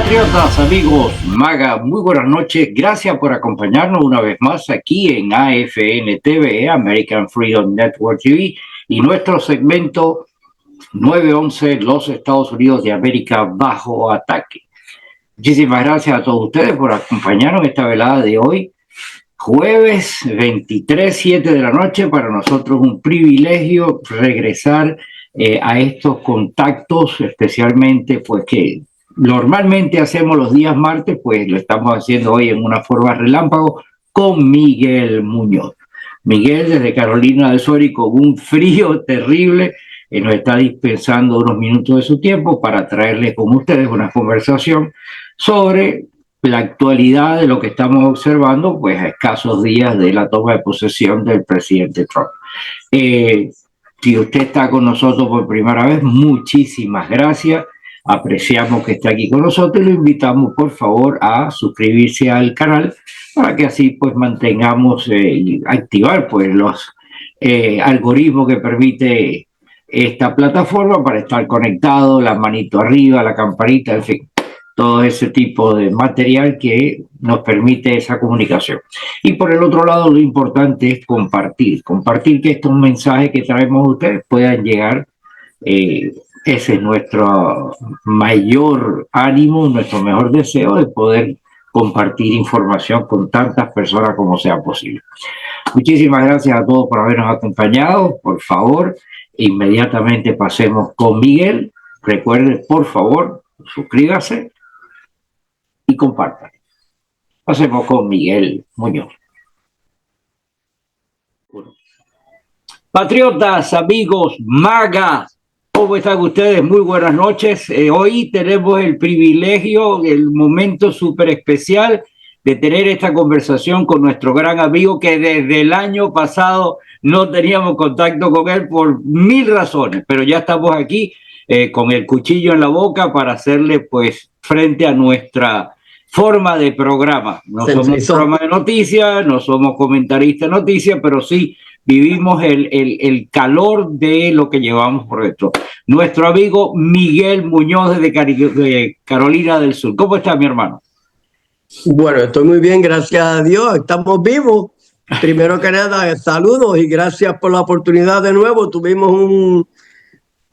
Compatriotas, amigos, Maga, muy buenas noches. Gracias por acompañarnos una vez más aquí en AFN TV, American Freedom Network TV, y nuestro segmento 911, los Estados Unidos de América bajo ataque. Muchísimas gracias a todos ustedes por acompañarnos en esta velada de hoy, jueves 23, 7 de la noche. Para nosotros un privilegio regresar a estos contactos, especialmente pues que normalmente hacemos los días martes, pues lo estamos haciendo hoy en una forma relámpago con Miguel Muñoz. Miguel desde Carolina del Sur y con un frío terrible nos está dispensando unos minutos de su tiempo para traerles con ustedes una conversación sobre la actualidad de lo que estamos observando pues a escasos días de la toma de posesión del presidente Trump. Si usted está con nosotros por primera vez, muchísimas gracias. Apreciamos que esté aquí con nosotros y lo invitamos por favor a suscribirse al canal para que así pues mantengamos y activar pues los algoritmos que permite esta plataforma para estar conectado, la manito arriba, la campanita, en fin, todo ese tipo de material que nos permite esa comunicación. Y por el otro lado, lo importante es compartir que estos mensajes que traemos a ustedes puedan llegar. Ese es nuestro mayor ánimo, nuestro mejor deseo de poder compartir información con tantas personas como sea posible. Muchísimas gracias a todos por habernos acompañado. Por favor, inmediatamente pasemos con Miguel. Recuerden, por favor, suscríbase y compartan. Pasemos con Miguel Muñoz. Patriotas, amigos, magas, ¿cómo están ustedes? Muy buenas noches. Hoy tenemos el privilegio, el momento súper especial de tener esta conversación con nuestro gran amigo que desde el año pasado no teníamos contacto con él por mil razones, pero ya estamos aquí con el cuchillo en la boca para hacerle pues frente a nuestra forma de programa. No somos programa de noticias, no somos comentaristas de noticias, pero sí vivimos el calor de lo que llevamos por dentro. Nuestro amigo Miguel Muñoz de Carolina del Sur. ¿Cómo está, mi hermano? Bueno, estoy muy bien, gracias a Dios. Estamos vivos. Primero que nada, saludos y gracias por la oportunidad de nuevo. Tuvimos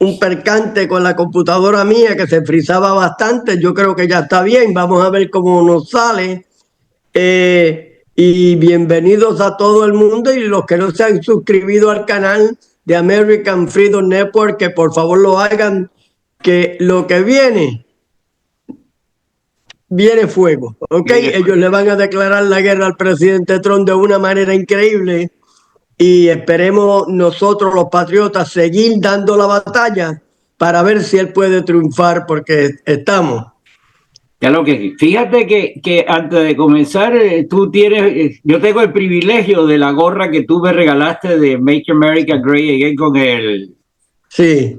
un percance con la computadora mía que se frizaba bastante. Yo creo que ya está bien. Vamos a ver cómo nos sale. Y bienvenidos a todo el mundo y los que no se han suscrito al canal de American Freedom Network, que por favor lo hagan, que lo que viene fuego, ¿ok? Ellos le van a declarar la guerra al presidente Trump de una manera increíble y esperemos nosotros los patriotas seguir dando la batalla para ver si él puede triunfar, porque estamos. Ya lo que fíjate que antes de comenzar, tú tienes, yo tengo el privilegio de la gorra que tú me regalaste de Make America Great Again con el... Sí.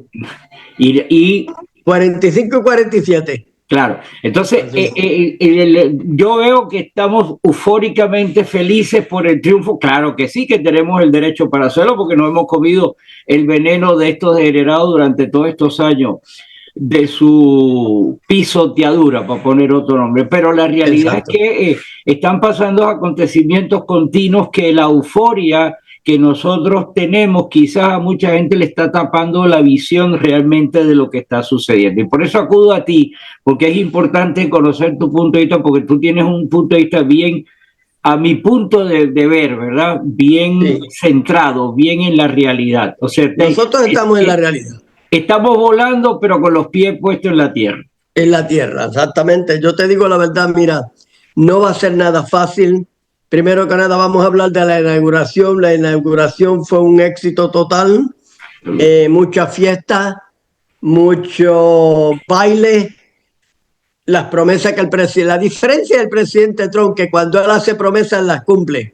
Y 45 y 47. Claro, entonces yo veo que estamos eufóricamente felices por el triunfo. Claro que sí, que tenemos el derecho para hacerlo porque no hemos comido el veneno de estos degenerados durante todos estos años de su pisoteadura, para poner otro nombre, pero la realidad Exacto. Es que están pasando acontecimientos continuos que la euforia que nosotros tenemos quizás a mucha gente le está tapando la visión realmente de lo que está sucediendo, y por eso acudo a ti, porque es importante conocer tu punto de vista, porque tú tienes un punto de vista bien, a mi punto de ver, ¿verdad? Bien sí. Centrado, bien en la realidad. O sea, nosotros estamos en la realidad. Estamos volando, pero con los pies puestos en la tierra. En la tierra, exactamente. Yo te digo la verdad, mira, no va a ser nada fácil. Primero que nada vamos a hablar de la inauguración. La inauguración fue un éxito total. Mucha fiesta, mucho baile. Las promesas que el presidente... La diferencia del presidente Trump, que cuando él hace promesas las cumple.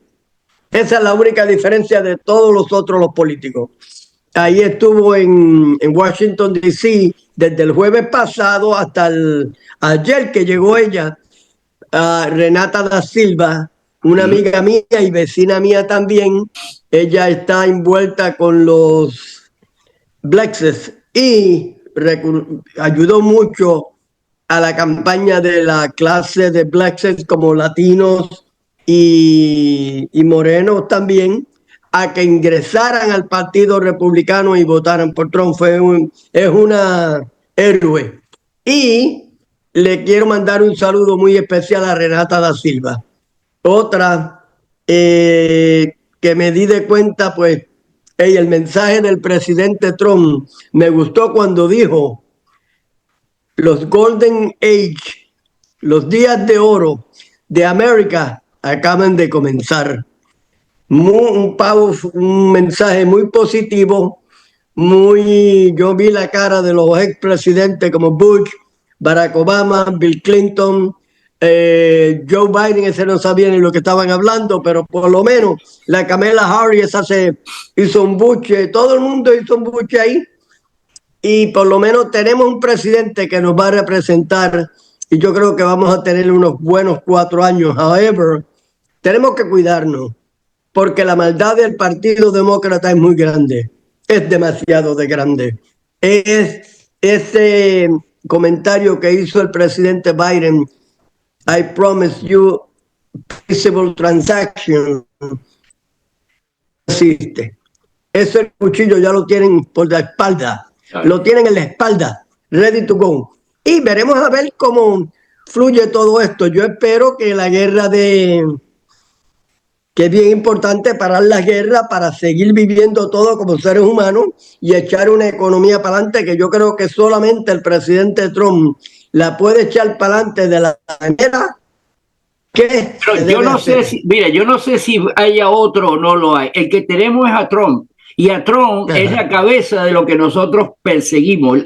Esa es la única diferencia de todos los otros, los políticos. Ahí estuvo en Washington, D.C., desde el jueves pasado hasta ayer que llegó ella, Renata da Silva, una amiga mía y vecina mía también. Ella está envuelta con los Blexes y ayudó mucho a la campaña de la clase de blacks como latinos y morenos también, a que ingresaran al Partido Republicano y votaran por Trump. Es una héroe. Y le quiero mandar un saludo muy especial a Renata da Silva. Otra que me di de cuenta, pues, el mensaje del presidente Trump me gustó cuando dijo: los Golden Age, los días de oro de América acaban de comenzar. Un mensaje muy positivo, yo vi la cara de los expresidentes como Bush, Barack Obama, Bill Clinton, Joe Biden, ese no sabía ni lo que estaban hablando, pero por lo menos la Kamala Harris hizo un buche, todo el mundo hizo un buche ahí, y por lo menos tenemos un presidente que nos va a representar, y yo creo que vamos a tener unos buenos 4 años. However, tenemos que cuidarnos, porque la maldad del Partido Demócrata es muy grande, es demasiado de grande. Ese comentario que hizo el presidente Biden, I promise you peaceable transaction, existe. Ese cuchillo ya lo tienen por la espalda, lo tienen en la espalda, ready to go. Y veremos a ver cómo fluye todo esto. Yo espero que la guerra que es bien importante parar la guerra para seguir viviendo todos como seres humanos y echar una economía para adelante, que yo creo que solamente el presidente Trump la puede echar para adelante de la manera que yo no sé si, mira, yo no sé si haya otro o no lo hay. El que tenemos es a Trump. Y a Trump es la cabeza de lo que nosotros perseguimos.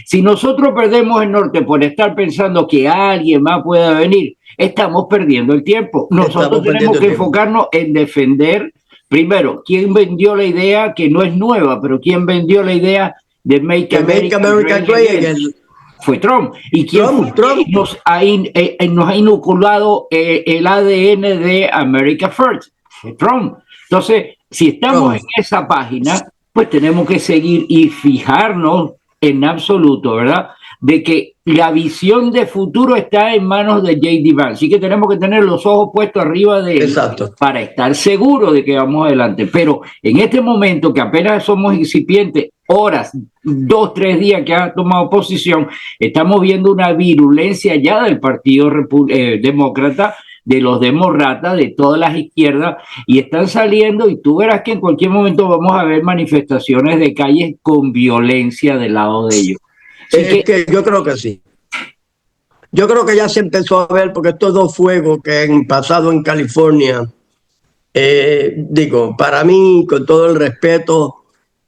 Si nosotros perdemos el norte por estar pensando que alguien más pueda venir, estamos perdiendo el tiempo. Nosotros tenemos que enfocarnos en defender, primero, quién vendió la idea, que no es nueva, pero quién vendió la idea de Make America Great Again. Fue Trump. ¿Y quién Trump nos ha inoculado el ADN de America First? Fue Trump. Entonces, si estamos en esa página, pues tenemos que seguir y fijarnos en absoluto, ¿verdad? De que la visión de futuro está en manos de J.D. Vance. Así que tenemos que tener los ojos puestos arriba de él para estar seguros de que vamos adelante. Pero en este momento, que apenas somos incipientes, horas, 2, 3 días que ha tomado posición, estamos viendo una virulencia ya del Partido Demócrata, de los demócratas, de todas las izquierdas, y están saliendo, y tú verás que en cualquier momento vamos a ver manifestaciones de calles con violencia del lado de ellos. Que yo creo que sí. Yo creo que ya se empezó a ver, porque estos 2 fuegos que han pasado en California, para mí, con todo el respeto,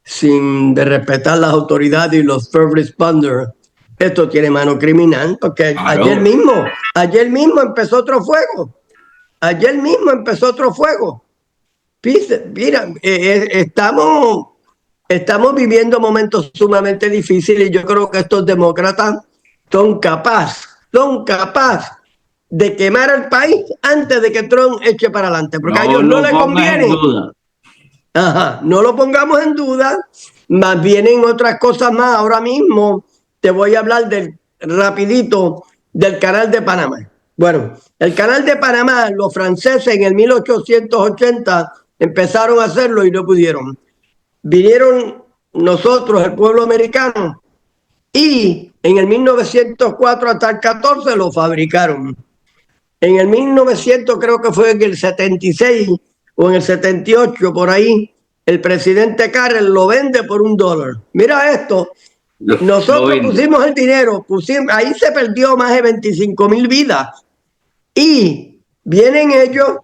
sin de respetar las autoridades y los first responders, esto tiene mano criminal, porque ayer mismo empezó otro fuego. Mira, estamos viviendo momentos sumamente difíciles, y yo creo que estos demócratas son capaces de quemar el país antes de que Trump eche para adelante, porque a ellos no les conviene. No lo pongamos en duda, más vienen otras cosas más. Ahora mismo te voy a hablar rapidito del Canal de Panamá. Bueno, el Canal de Panamá, los franceses en el 1880 empezaron a hacerlo y no pudieron. Vinieron nosotros, el pueblo americano, y en el 1904 hasta el 14 lo fabricaron. En el 1900, creo que fue en el 76 o en el 78, por ahí, el presidente Carter lo vende por $1. Mira esto. Nosotros pusimos el dinero, ahí se perdió más de 25,000 vidas, y vienen ellos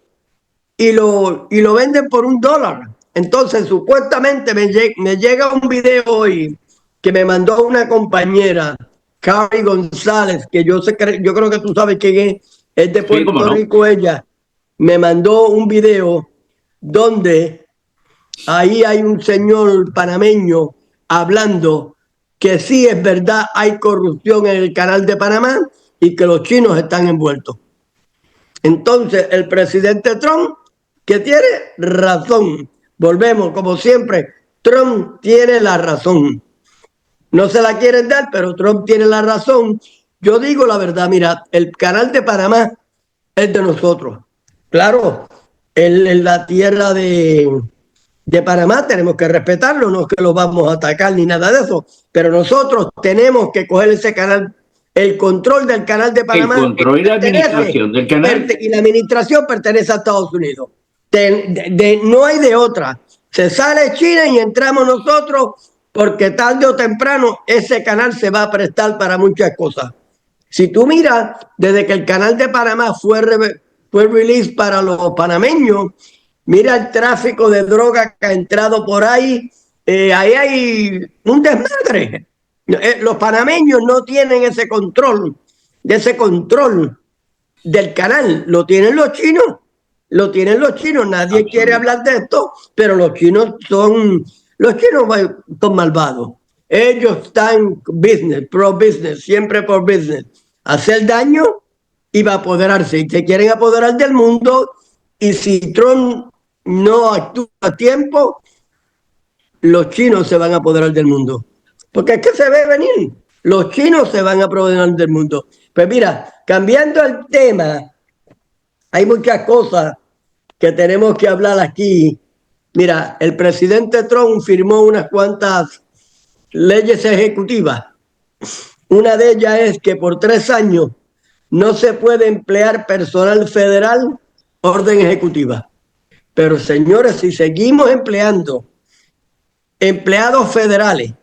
y lo venden por $1. Entonces, supuestamente me llega un video hoy que me mandó una compañera, Cari González, que yo creo que tú sabes quién es de Puerto Rico. Ella me mandó un video donde ahí hay un señor panameño hablando que sí es verdad, hay corrupción en el Canal de Panamá y que los chinos están envueltos. Entonces, el presidente Trump, que tiene razón, volvemos, como siempre, Trump tiene la razón. No se la quieren dar, pero Trump tiene la razón, Yo digo la verdad, mira, el canal de Panamá es de nosotros. Claro, en la tierra de Panamá tenemos que respetarlo, no es que lo vamos a atacar ni nada de eso, pero nosotros tenemos que coger ese canal, el control del canal de El Panamá control y la administración del canal. y la administración pertenece a Estados Unidos. No hay de otra. Se sale China y entramos nosotros porque tarde o temprano ese canal se va a prestar para muchas cosas. Si tú miras, desde que el canal de Panamá fue release para los panameños, mira el tráfico de droga que ha entrado por ahí. Ahí hay un desmadre. Los panameños no tienen ese control del canal. Lo tienen los chinos. Lo tienen los chinos. Nadie quiere hablar de esto, pero los chinos son malvados. Ellos están pro business, siempre por business. Hacer daño y va a apoderarse. Y se quieren apoderar del mundo. Y si Trump no actúa a tiempo, los chinos se van a apoderar del mundo. Porque es que se ve venir. Los chinos se van a apoderar del mundo. Pues mira, cambiando el tema, hay muchas cosas que tenemos que hablar aquí. Mira, el presidente Trump firmó unas cuantas leyes ejecutivas. Una de ellas es que por 3 años no se puede emplear personal federal orden ejecutiva. Pero señores, si seguimos empleando empleados federales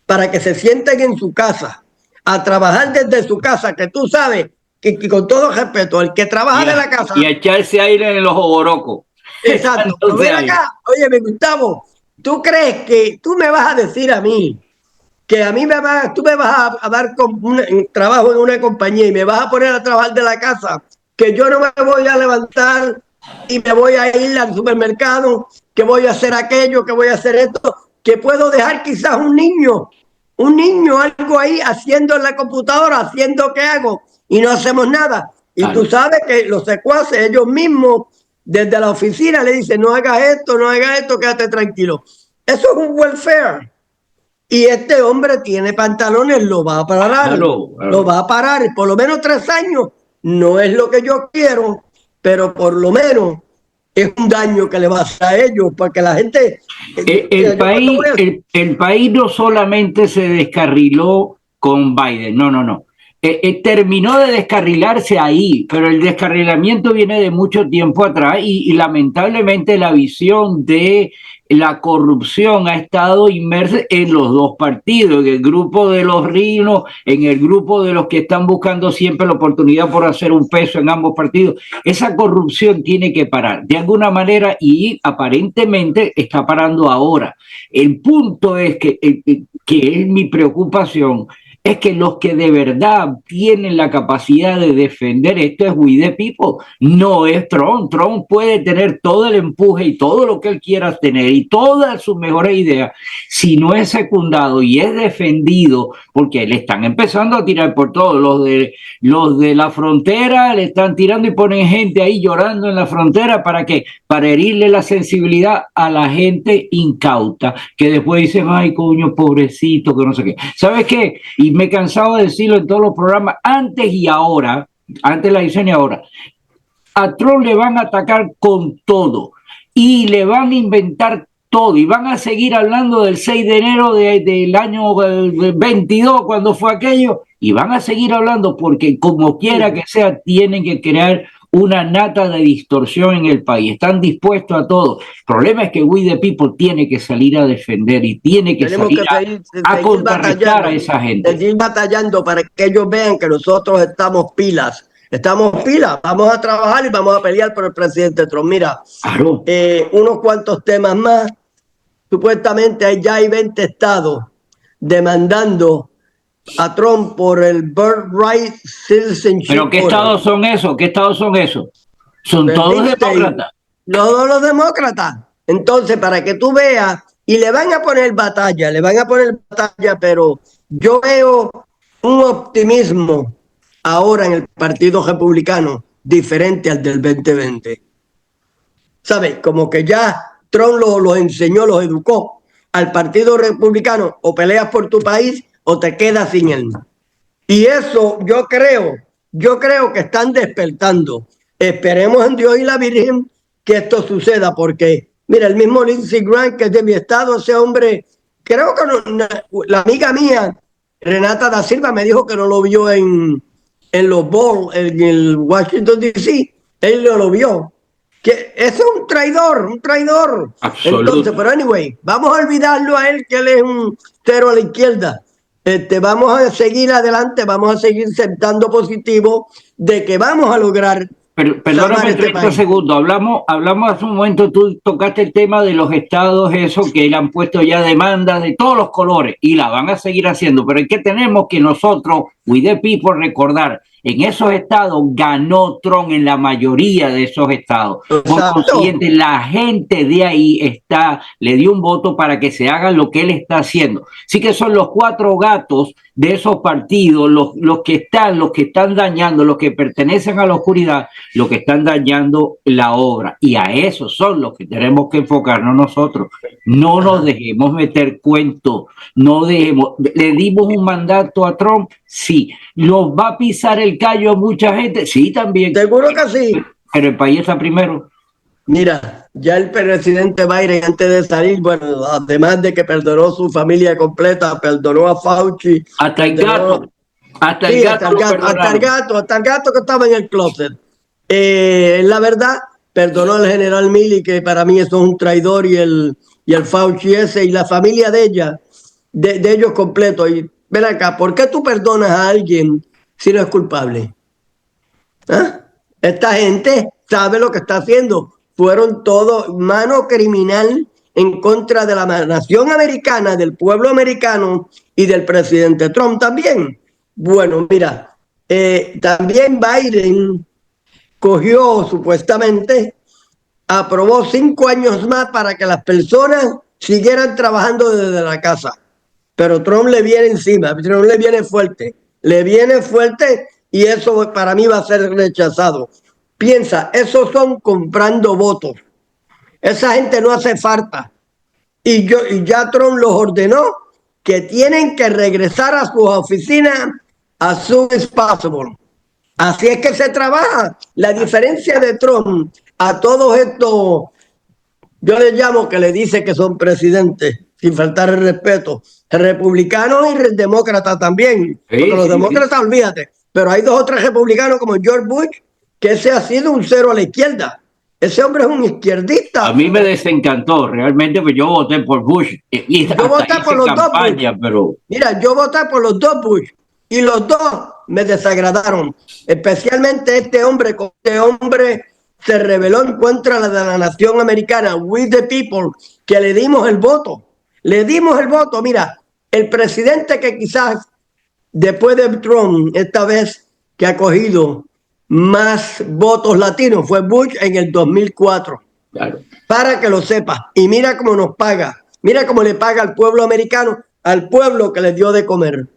para que se sienten en su casa a trabajar desde su casa, que tú sabes que con todo respeto, el que trabaja de la casa... Y a echarse aire en los oborocos. Exacto. Ven acá, oye, Gustavo, ¿tú crees que tú me vas a decir a mí que tú me vas a dar un trabajo en una compañía y me vas a poner a trabajar de la casa, que yo no me voy a levantar y me voy a ir al supermercado, que voy a hacer aquello, que voy a hacer esto, que puedo dejar quizás un niño, algo ahí haciendo en la computadora, haciendo qué hago y no hacemos nada? Y claro, tú sabes que los secuaces, ellos mismos, desde la oficina le dicen, no hagas esto, quédate tranquilo. Eso es un welfare. Y este hombre tiene pantalones, lo va a parar, claro. Lo va a parar, por lo menos 3 años. No es lo que yo quiero, pero por lo menos es un daño que le va a hacer a ellos, porque la gente... El país no solamente se descarriló con Biden, no. Terminó de descarrilarse ahí, pero el descarrilamiento viene de mucho tiempo atrás y lamentablemente la visión de la corrupción ha estado inmersa en los dos partidos, en el grupo de los rinos, en el grupo de los que están buscando siempre la oportunidad por hacer un peso en ambos partidos. Esa corrupción tiene que parar de alguna manera y aparentemente está parando ahora. El punto es que es mi preocupación, es que los que de verdad tienen la capacidad de defender esto es we the people, no es Trump. Trump puede tener todo el empuje y todo lo que él quiera tener y todas sus mejores ideas, si no es secundado y es defendido, porque le están empezando a tirar por todo. Los de la frontera le están tirando y ponen gente ahí llorando en la frontera. ¿Para qué? Para herirle la sensibilidad a la gente incauta, que después dice, ay, coño, pobrecito, que no sé qué. ¿Sabes qué? Y me he cansado de decirlo en todos los programas, antes y ahora, antes la edición y ahora, a Trump le van a atacar con todo y le van a inventar todo y van a seguir hablando del 6 de enero del año 22, cuando fue aquello, y van a seguir hablando porque como quiera que sea, tienen que crear una nata de distorsión en el país. Están dispuestos a todo. El problema es que we the people tiene que salir a defender y tiene que salir a contrarrestar a esa gente. Seguir batallando para que ellos vean que nosotros estamos pilas. Vamos a trabajar y vamos a pelear por el presidente Trump. Mira, claro. Unos cuantos temas más. Supuestamente ya hay 20 estados demandando a Trump por el birthright citizenship. ¿Pero qué estados son esos? ¿Qué estados son esos? Son todos demócratas. Todos los demócratas. Entonces, para que tú veas, y le van a poner batalla, pero yo veo un optimismo ahora en el Partido Republicano diferente al del 2020. ¿Sabes? Como que ya Trump los enseñó, los educó. Al Partido Republicano, o peleas por tu país o te quedas sin él. Y eso yo creo que están despertando. Esperemos en Dios y la Virgen que esto suceda, porque, mira, el mismo Lindsey Graham, que es de mi estado, ese hombre, creo que la amiga mía, Renata da Silva, me dijo que no lo vio en los Bulls, en el Washington DC. Él no lo vio. Que es un traidor, un traidor. Absoluto. Entonces, pero anyway, vamos a olvidarlo a él, que él es un cero a la izquierda. Vamos a seguir adelante, vamos a seguir sentando positivo de que vamos a lograr. Perdóname 30 segundos. Hablamos hace un momento, tú tocaste el tema de los estados, eso que le han puesto ya demandas de todos los colores y la van a seguir haciendo. Pero es que tenemos que nosotros, we the people, recordar, en esos estados ganó Trump en la mayoría de esos estados. Por consiguiente, la gente de ahí le dio un voto para que se haga lo que él está haciendo. Sí que son los 4 gatos de esos partidos, los que están dañando, los que pertenecen a la oscuridad, los que están dañando la obra. Y a esos son los que tenemos que enfocarnos nosotros. No nos dejemos meter cuentos, le dimos un mandato a Trump, sí. ¿Nos va a pisar el callo a mucha gente? Sí, también. Seguro que sí. Pero el país está primero. Mira, ya el presidente Biden, antes de salir, bueno, además de que perdonó su familia completa, perdonó a Fauci. Hasta el gato. Hasta el gato que estaba en el closet. La verdad, perdonó al general Milley, que para mí eso es un traidor, y el Fauci ese, y la familia de ella, de ellos completos. Y ven acá, ¿por qué tú perdonas a alguien si no es culpable? ¿Ah? Esta gente sabe lo que está haciendo. Fueron todos mano criminal en contra de la nación americana, del pueblo americano y del presidente Trump también. Bueno, mira, también Biden cogió supuestamente, aprobó 5 años más para que las personas siguieran trabajando desde la casa. Pero Trump le viene encima, Trump le viene fuerte y eso para mí va a ser rechazado. Piensa, esos son comprando votos. Esa gente no hace falta. Y ya Trump los ordenó que tienen que regresar a sus oficinas as soon as possible. Así es que se trabaja. La diferencia de Trump a todos estos, yo les llamo que le dice que son presidentes, sin faltar el respeto, republicanos y demócratas también. Porque los demócratas, olvídate, pero hay 2 o 3 republicanos como George Bush, que ese ha sido un cero a la izquierda. Ese hombre es un izquierdista. A mí me desencantó, realmente, pues yo voté por Bush. Yo voté por los 2 Bush. Pero... Mira, yo voté por los 2 Bush y los 2 me desagradaron. Especialmente este hombre se rebeló en contra de la nación americana, we the people, que le dimos el voto. Le dimos el voto. Mira, el presidente que quizás después de Trump, esta vez que ha cogido más votos latinos, fue Bush en el 2004. Claro. Para que lo sepa. Y mira cómo nos paga. Mira cómo le paga al pueblo americano, al pueblo que le dio de comer.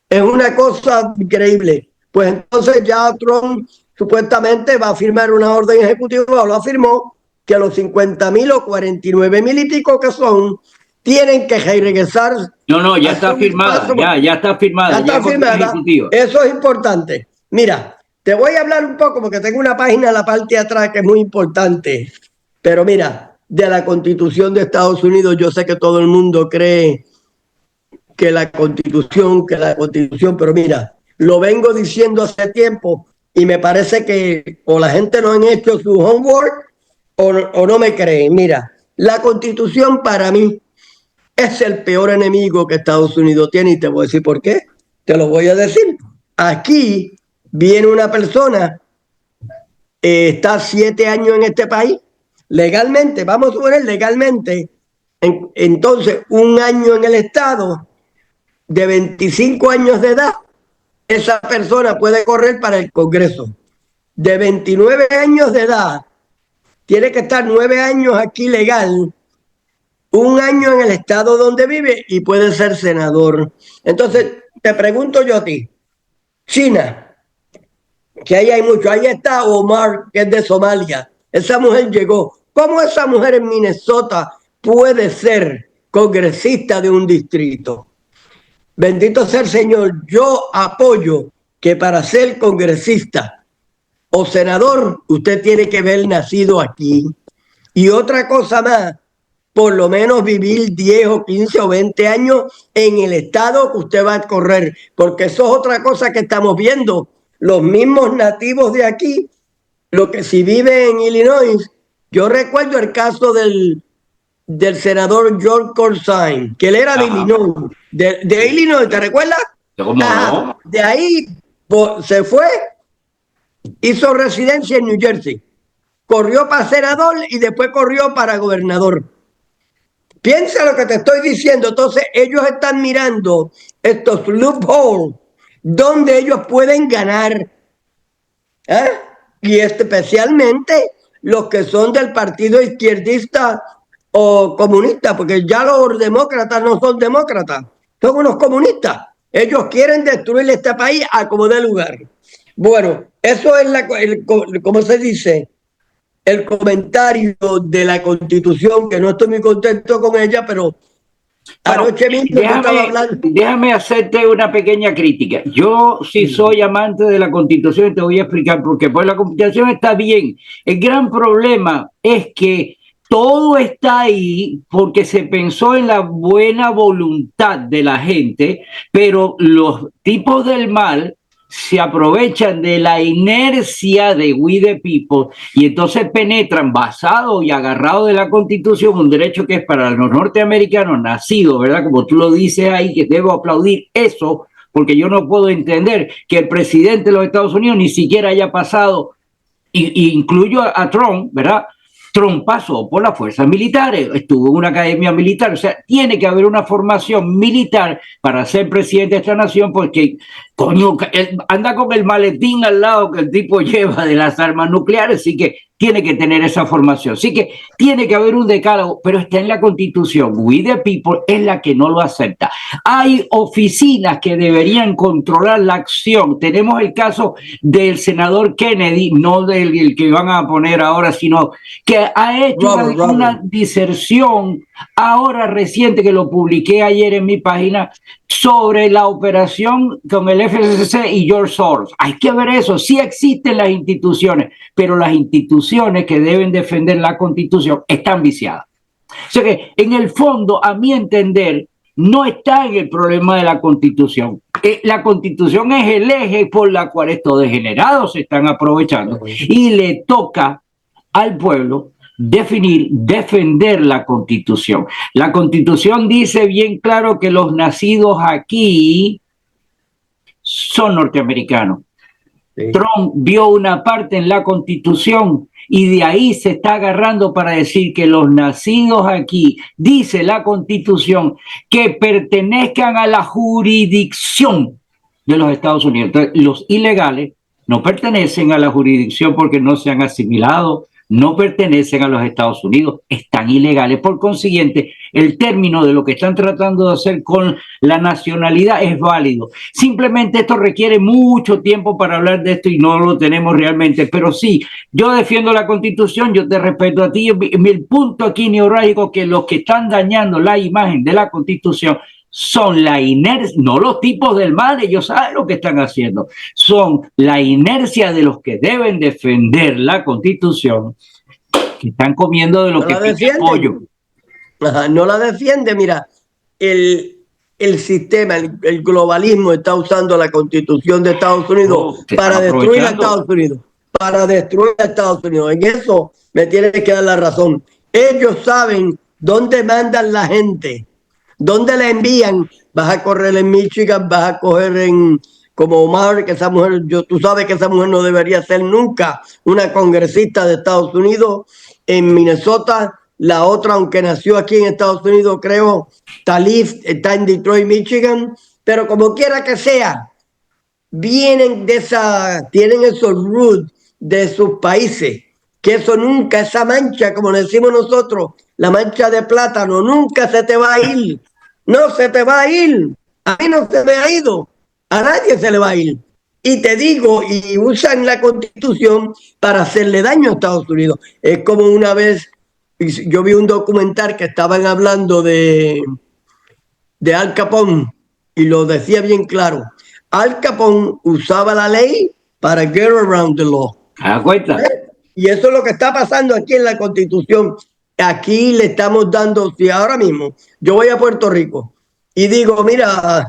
Es una cosa increíble. Pues entonces ya Trump supuestamente va a firmar una orden ejecutiva, o lo afirmó, que los 50,000 o 49,000 y pico que son, tienen que regresar. No, ya está firmada, ya está firmada. Ya está firmada. Eso es importante. Mira, te voy a hablar un poco porque tengo una página en la parte de atrás que es muy importante. Pero mira, de la Constitución de Estados Unidos, yo sé que todo el mundo cree que la Constitución, pero mira, lo vengo diciendo hace tiempo y me parece que o la gente no han hecho su homework o no me creen. Mira, la Constitución para mí es el peor enemigo que Estados Unidos tiene y te voy a decir por qué. Te lo voy a decir. Aquí viene una persona, está 7 años en este país, legalmente, vamos a poner legalmente, entonces 1 año en el estado, de 25 años de edad, esa persona puede correr para el Congreso. De 29 años de edad, tiene que estar 9 años aquí legal, 1 año en el estado donde vive y puede ser senador. Entonces, te pregunto yo a ti, China, que ahí hay mucho, ahí está Omar, que es de Somalia. Esa mujer llegó. ¿Cómo esa mujer en Minnesota puede ser congresista de un distrito? bendito sea el Señor, yo apoyo que para ser congresista o senador, usted tiene que haber nacido aquí. Y otra cosa más, por lo menos vivir 10 o 15 o 20 años en el estado que usted va a correr, porque eso es otra cosa que estamos viendo. Los mismos nativos de aquí, lo que si vive en Illinois, yo recuerdo el caso del senador George Corzine, que él era de Illinois, de Illinois, ¿te recuerdas? ¿Cómo no? De ahí se fue, hizo residencia en New Jersey, corrió para senador y después corrió para gobernador. Piensa lo que te estoy diciendo. Entonces ellos están mirando estos loopholes donde ellos pueden ganar. ¿Eh? Y especialmente los que son del partido izquierdista o comunista, porque ya los demócratas no son demócratas, son unos comunistas. Ellos quieren destruir este país a como dé lugar. Bueno, eso es ¿cómo se dice? El comentario de la Constitución, que no estoy muy contento con ella, pero anoche mismo estaba hablando. Déjame hacerte una pequeña crítica. Yo sí soy amante de la Constitución y te voy a explicar por qué. Pues la Constitución está bien. El gran problema es que todo está ahí porque se pensó en la buena voluntad de la gente, pero los tipos del mal se aprovechan de la inercia de we the people y entonces penetran basado y agarrado de la Constitución, un derecho que es para los norteamericanos nacidos, ¿verdad? Como tú lo dices ahí, que debo aplaudir eso, porque yo no puedo entender que el presidente de los Estados Unidos ni siquiera haya pasado, y incluyo a Trump, ¿verdad? Trump pasó por las fuerzas militares, estuvo en una academia militar, o sea, tiene que haber una formación militar para ser presidente de esta nación, porque, coño, anda con el maletín al lado que el tipo lleva de las armas nucleares, así que tiene que tener esa formación. Así que tiene que haber un decálogo, pero está en la Constitución. We the people es la que no lo acepta. Hay oficinas que deberían controlar la acción. Tenemos el caso del senador Kennedy, no del que van a poner ahora, sino que ha hecho una diserción ahora reciente, que lo publiqué ayer en mi página, sobre la operación con el FCC y George Soros. Hay que ver eso. Sí existen las instituciones, pero las instituciones que deben defender la Constitución están viciadas. O sea que, en el fondo, a mi entender, no está en el problema de la Constitución. La Constitución es el eje por la cual estos degenerados se están aprovechando y le toca al pueblo defender la Constitución. La Constitución dice bien claro que los nacidos aquí son norteamericanos. Sí. Trump vio una parte en la Constitución y de ahí se está agarrando para decir que los nacidos aquí, dice la Constitución, que pertenezcan a la jurisdicción de los Estados Unidos. Entonces, los ilegales no pertenecen a la jurisdicción porque no se han asimilado, no pertenecen a los Estados Unidos, están ilegales. Por consiguiente, el término de lo que están tratando de hacer con la nacionalidad es válido. Simplemente esto requiere mucho tiempo para hablar de esto y no lo tenemos realmente. Pero sí, yo defiendo la Constitución, yo te respeto a ti. El punto aquí neurálgico es que los que están dañando la imagen de la Constitución son la inercia, no los tipos del mal, ellos saben lo que están haciendo, son la inercia de los que deben defender la Constitución, que están comiendo de lo que pica pollo. Ajá, no la defiende. Mira, el sistema, el globalismo está usando la Constitución de Estados Unidos para destruir a Estados Unidos, En eso me tienes que dar la razón. Ellos saben dónde mandan la gente, dónde la envían. Vas a correr en Michigan, vas a coger como Omar, que esa mujer, tú sabes que esa mujer no debería ser nunca una congresista de Estados Unidos. En Minnesota, la otra, aunque nació aquí en Estados Unidos, creo, Talif, está en Detroit, Michigan, pero como quiera que sea, tienen esos roots de sus países, que eso nunca, esa mancha, como le decimos nosotros, la mancha de plátano, nunca se te va a ir. No se te va a ir. A mí no se me ha ido. A nadie se le va a ir. Y te digo, y usan la Constitución para hacerle daño a Estados Unidos. Es como una vez, yo vi un documental que estaban hablando de Al Capone y lo decía bien claro. Al Capone usaba la ley para get around the law. ¿Te das cuenta? Y eso es lo que está pasando aquí en la Constitución. Aquí le estamos dando, si ahora mismo yo voy a Puerto Rico y digo, mira,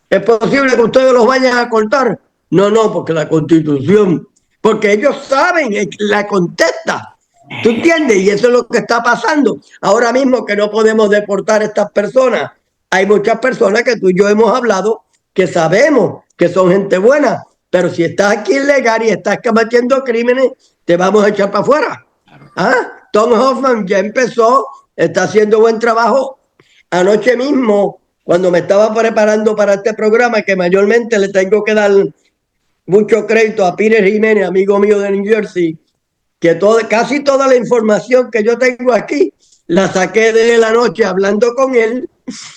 ¿es posible que ustedes los vayan a cortar? No, no, porque la Constitución, porque ellos saben la contesta. ¿Tú entiendes? Y eso es lo que está pasando. Ahora mismo que no podemos deportar a estas personas. Hay muchas personas que tú y yo hemos hablado que sabemos que son gente buena, pero si estás aquí ilegal y estás cometiendo crímenes, te vamos a echar para afuera. ¿Ah? Tom Hoffman ya empezó, está haciendo buen trabajo. Anoche mismo, cuando me estaba preparando para este programa, que mayormente le tengo que dar mucho crédito a Peter Jiménez, amigo mío de New Jersey, que casi toda la información que yo tengo aquí la saqué de la noche hablando con él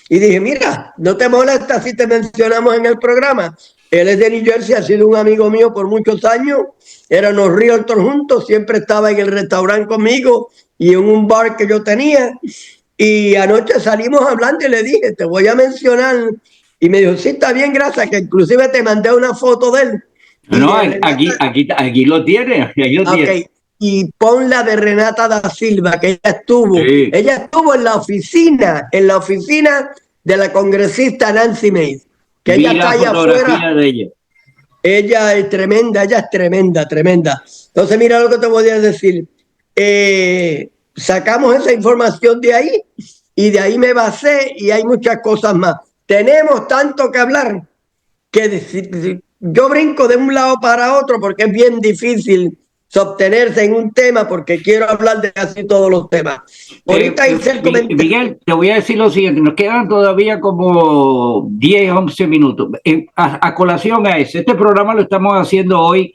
y dije, mira, no te molesta si te mencionamos en el programa. Él es de New Jersey, ha sido un amigo mío por muchos años, éramos realtors juntos, siempre estaba en el restaurante conmigo y en un bar que yo tenía. Y anoche salimos hablando y le dije, te voy a mencionar. Y me dijo, sí, está bien, gracias, que inclusive te mandé una foto de él. No, aquí lo tiene, aquí lo tiene. Okay. Y pon la de Renata da Silva, que Sí. ella estuvo en la oficina de la congresista Nancy Mace, que Vi ella la está allá fotografía afuera. de ella. Ella es tremenda, tremenda. Entonces, mira lo que te voy a decir. Sacamos esa información de ahí y de ahí me basé y hay muchas cosas más. Tenemos tanto que hablar que yo brinco de un lado para otro porque es bien difícil sostenerse en un tema porque quiero hablar de casi todos los temas. Ahorita hice el comentario. Miguel, te voy a decir lo siguiente, nos quedan todavía como 10, 11 minutos. A colación a eso, este programa lo estamos haciendo hoy,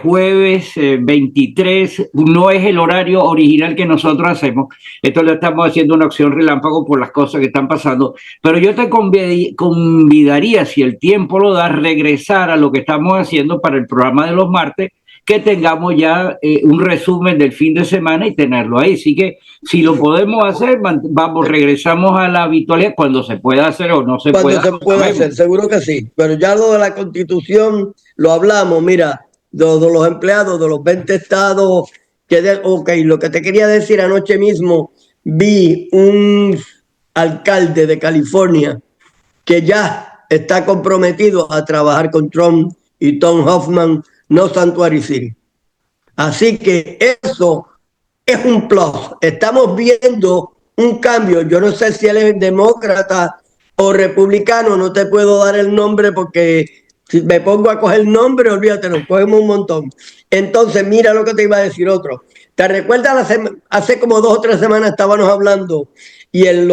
jueves 23, no es el horario original que nosotros hacemos, esto lo estamos haciendo una acción relámpago por las cosas que están pasando, pero yo te convidaría, si el tiempo lo da, regresar a lo que estamos haciendo para el programa de los martes, que tengamos ya un resumen del fin de semana y tenerlo ahí. Así que si lo podemos hacer, regresamos a la habitualidad cuando se pueda hacer o no se pueda. Cuando se pueda hacer, seguro que sí. Pero ya lo de la Constitución lo hablamos, mira, de los empleados de los 20 estados. Lo que te quería decir anoche mismo, vi un alcalde de California que ya está comprometido a trabajar con Trump y Tom Hoffman, no Sanctuary City. Así que eso es un plus. Estamos viendo un cambio. Yo no sé si él es demócrata o republicano, no te puedo dar el nombre porque si me pongo a coger el nombre, olvídate, nos cogemos un montón. Entonces, mira lo que te iba a decir otro. ¿Te recuerdas? Hace como 2 o 3 semanas estábamos hablando y en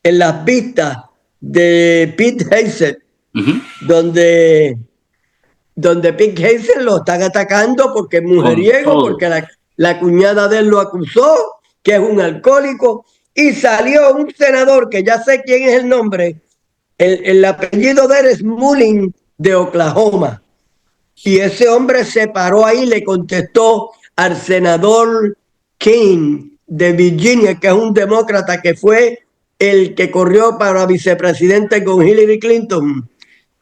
las vistas de Pete Hegseth, donde Pete Hegseth lo están atacando porque es mujeriego, porque la cuñada de él lo acusó, que es un alcohólico, y salió un senador, que ya sé quién es el nombre, el apellido de él es Mullin, de Oklahoma, y ese hombre se paró ahí y le contestó al senador King de Virginia, que es un demócrata, que fue el que corrió para vicepresidente con Hillary Clinton.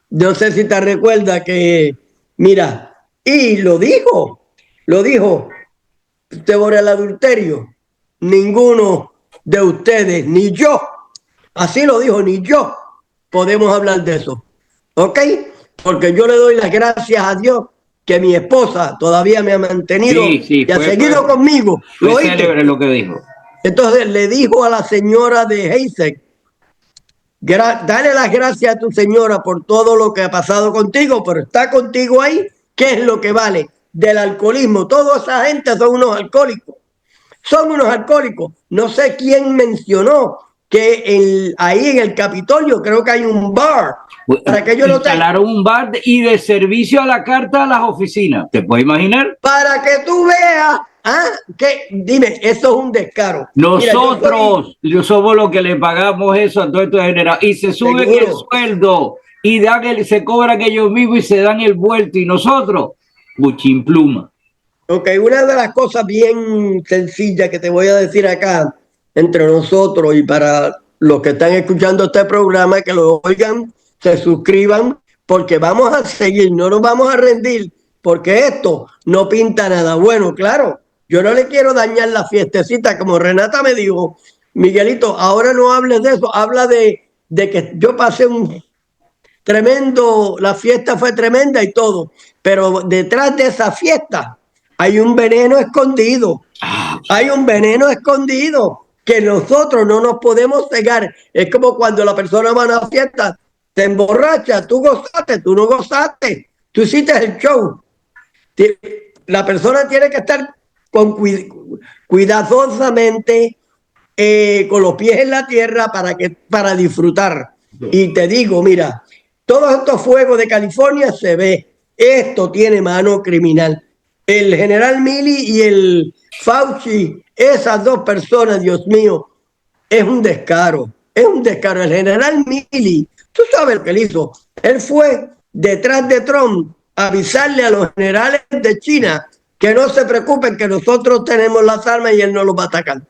No sé si te recuerdas que, mira, y lo dijo, sobre el adulterio, ninguno de ustedes, ni yo, así lo dijo, ni yo, podemos hablar de eso, ¿ok? Porque yo le doy las gracias a Dios que mi esposa todavía me ha mantenido y ha seguido conmigo. Fue célebre lo que dijo. Entonces le dijo a la señora de Hegseth, dale las gracias a tu señora por todo lo que ha pasado contigo, pero está contigo ahí, ¿qué es lo que vale? Del alcoholismo. Toda esa gente son unos alcohólicos. Son unos alcohólicos. No sé quién mencionó que ahí en el Capitolio creo que hay un bar. Para que ellos instalaron un bar y de servicio a la carta a las oficinas. ¿Te puedes imaginar? Para que tú veas. Dime, eso es un descaro. Nosotros somos los que le pagamos eso a todo esto general y se suben el sueldo y se cobran ellos mismos y se dan el vuelto y nosotros, buchimpluma. Ok, una de las cosas bien sencillas que te voy a decir acá entre nosotros y para los que están escuchando este programa, que lo oigan, se suscriban, porque vamos a seguir, no nos vamos a rendir, porque esto no pinta nada bueno. Claro, yo no le quiero dañar la fiestecita, como Renata me dijo, Miguelito, ahora no hables de eso, habla de que yo pasé un tremendo, la fiesta fue tremenda y todo, pero detrás de esa fiesta hay un veneno escondido, hay un veneno escondido que nosotros no nos podemos cegar. Es como cuando la persona va a una fiesta, te emborracha, tú gozaste, tú no gozaste, tú hiciste el show. La persona tiene que estar cuidadosamente con los pies en la tierra para disfrutar. Y te digo, mira, todos estos fuegos de California se ve, esto tiene mano criminal. El general Milley y el Fauci, esas dos personas, Dios mío, es un descaro, es un descaro. El general Milley, tú sabes lo que él hizo, él fue detrás de Trump a avisarle a los generales de China que no se preocupen, que nosotros tenemos las armas y él no los va a atacar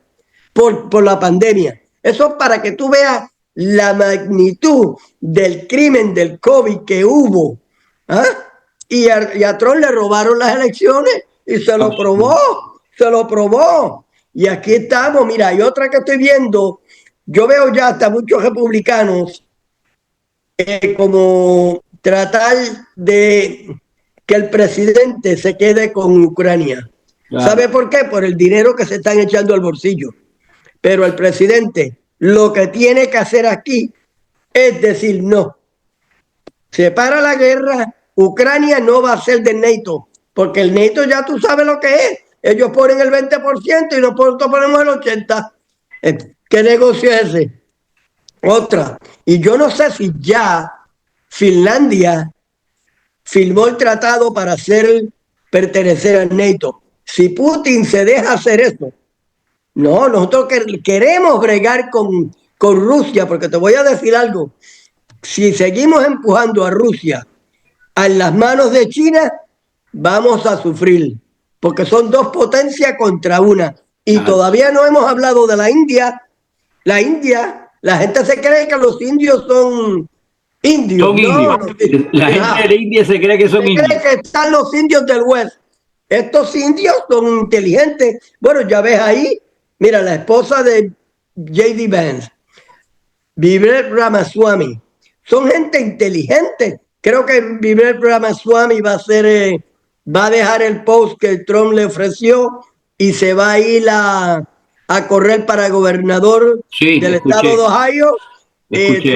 por la pandemia. Eso es para que tú veas la magnitud del crimen del COVID que hubo. ¿Ah? Y a Trump le robaron las elecciones y se lo probó. Y aquí estamos, mira, hay otra que estoy viendo, yo veo ya hasta muchos republicanos como tratar de que el presidente se quede con Ucrania. Claro. ¿Sabe por qué? Por el dinero que se están echando al bolsillo. Pero el presidente lo que tiene que hacer aquí es decir no. Se para la guerra, Ucrania no va a ser del NATO, porque el NATO ya tú sabes lo que es. Ellos ponen el 20% y nosotros ponemos el 80%. ¿Qué negocio es ese? Otra. Y yo no sé si ya Finlandia firmó el tratado para pertenecer al NATO. Si Putin se deja hacer eso, no, nosotros queremos bregar con Rusia, porque te voy a decir algo. Si seguimos empujando a Rusia a las manos de China, vamos a sufrir, porque son dos potencias contra una. Y todavía no hemos hablado de la India. La India, la gente se cree que los indios son indios. Son indios. La gente de India se cree que son indios. Se cree que están los indios del West. Estos indios son inteligentes. Bueno, ya ves ahí, mira, la esposa de J.D. Vance, Vivek Ramaswamy, son gente inteligente. Creo que Vivek Ramaswamy va a dejar el post que Trump le ofreció y se va a ir a correr para gobernador del estado de Ohio.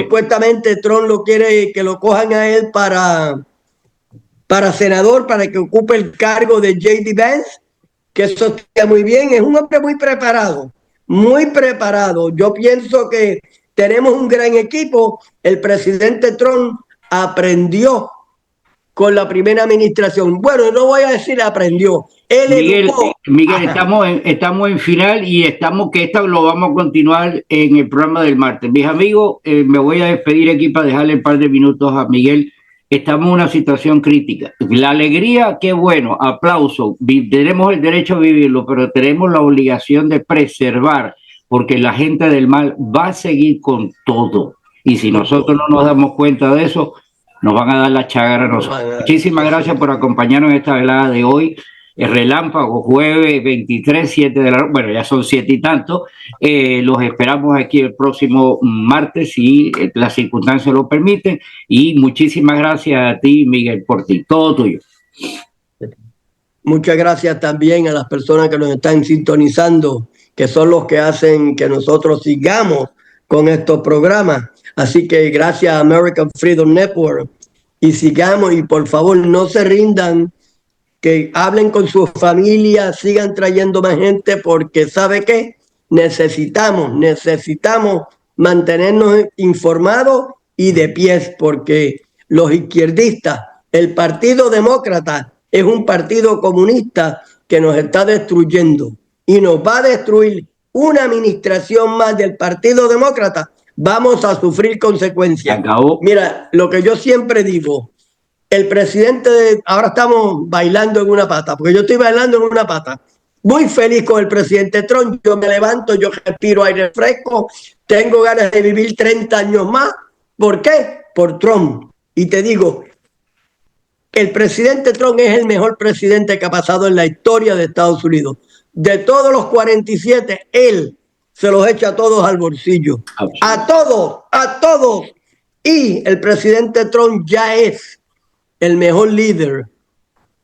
Supuestamente Trump lo quiere que lo cojan a él para senador, para que ocupe el cargo de J.D. Vance, que eso está muy bien. Es un hombre muy preparado, muy preparado. Yo pienso que tenemos un gran equipo. El presidente Trump aprendió con la primera administración. Bueno, no voy a decir aprendió. Miguel, estamos en final y que esto lo vamos a continuar en el programa del martes. Mis amigos, me voy a despedir aquí para dejarle un par de minutos a Miguel. Estamos en una situación crítica. La alegría, qué bueno, aplauso. Tenemos el derecho a vivirlo, pero tenemos la obligación de preservar, porque la gente del mal va a seguir con todo. Y si nosotros no nos damos cuenta de eso, nos van a dar la chágara a nosotros. Muchísimas gracias por acompañarnos en esta velada de hoy. El relámpago, jueves 23, 7 de la noche. Bueno, ya son 7 y tanto. Los esperamos aquí el próximo martes, si las circunstancias lo permiten. Y muchísimas gracias a ti, Miguel, por ti. Todo tuyo. Muchas gracias también a las personas que nos están sintonizando, que son los que hacen que nosotros sigamos con estos programas. Así que gracias a American Freedom Network y sigamos, y por favor no se rindan, que hablen con sus familias, sigan trayendo más gente, porque ¿sabe qué? Necesitamos mantenernos informados y de pies, porque los izquierdistas, el Partido Demócrata es un partido comunista que nos está destruyendo y nos va a destruir. Una administración más del Partido Demócrata, vamos a sufrir consecuencias. Mira, lo que yo siempre digo, el presidente, ahora estamos bailando en una pata, porque yo estoy bailando en una pata. muy feliz con el presidente Trump. Yo me levanto, yo respiro aire fresco, tengo ganas de vivir 30 años más. ¿Por qué? Por Trump. Y te digo, el presidente Trump es el mejor presidente que ha pasado en la historia de Estados Unidos. De todos los 47, él se los echa a todos al bolsillo. A todos, a todos. Y el presidente Trump ya es el mejor líder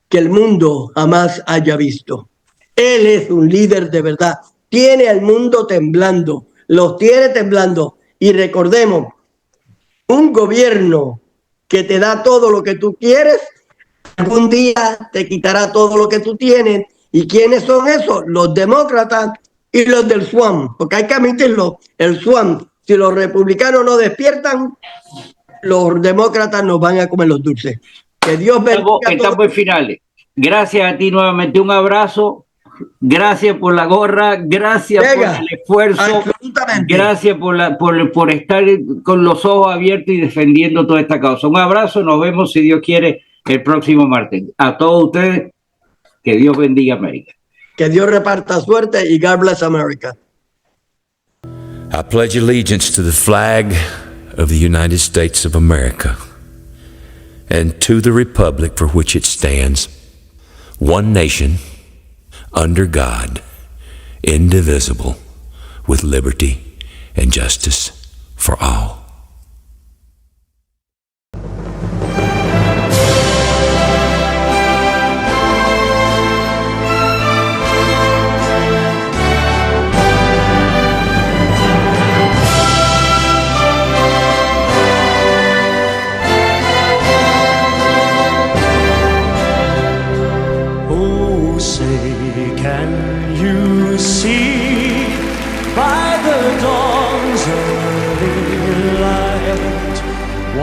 que el mundo jamás haya visto. Él es un líder de verdad. Tiene al mundo temblando. Los tiene temblando. Y recordemos, un gobierno que te da todo lo que tú quieres, algún día te quitará todo lo que tú tienes. ¿Y quiénes son esos? Los demócratas y los del SWAM. Porque hay que admitirlo, el SWAM, si los republicanos no despiertan, los demócratas nos van a comer los dulces. Que Dios bendiga. Estamos en finales. Gracias a ti nuevamente, un abrazo. Gracias por la gorra, gracias por el esfuerzo, gracias por estar con los ojos abiertos y defendiendo toda esta causa. Un abrazo, nos vemos si Dios quiere el próximo martes. A todos ustedes, que Dios bendiga América. Que Dios reparta suerte y God bless America. I pledge allegiance to the flag of the United States of America and to the republic for which it stands, one nation, under God, indivisible, with liberty and justice for all.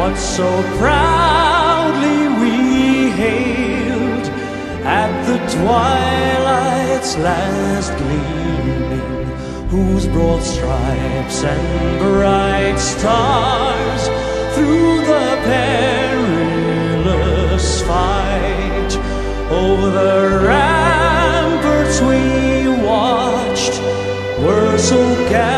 What so proudly we hailed at the twilight's last gleaming, whose broad stripes and bright stars through the perilous fight over the ramparts we watched were so gallant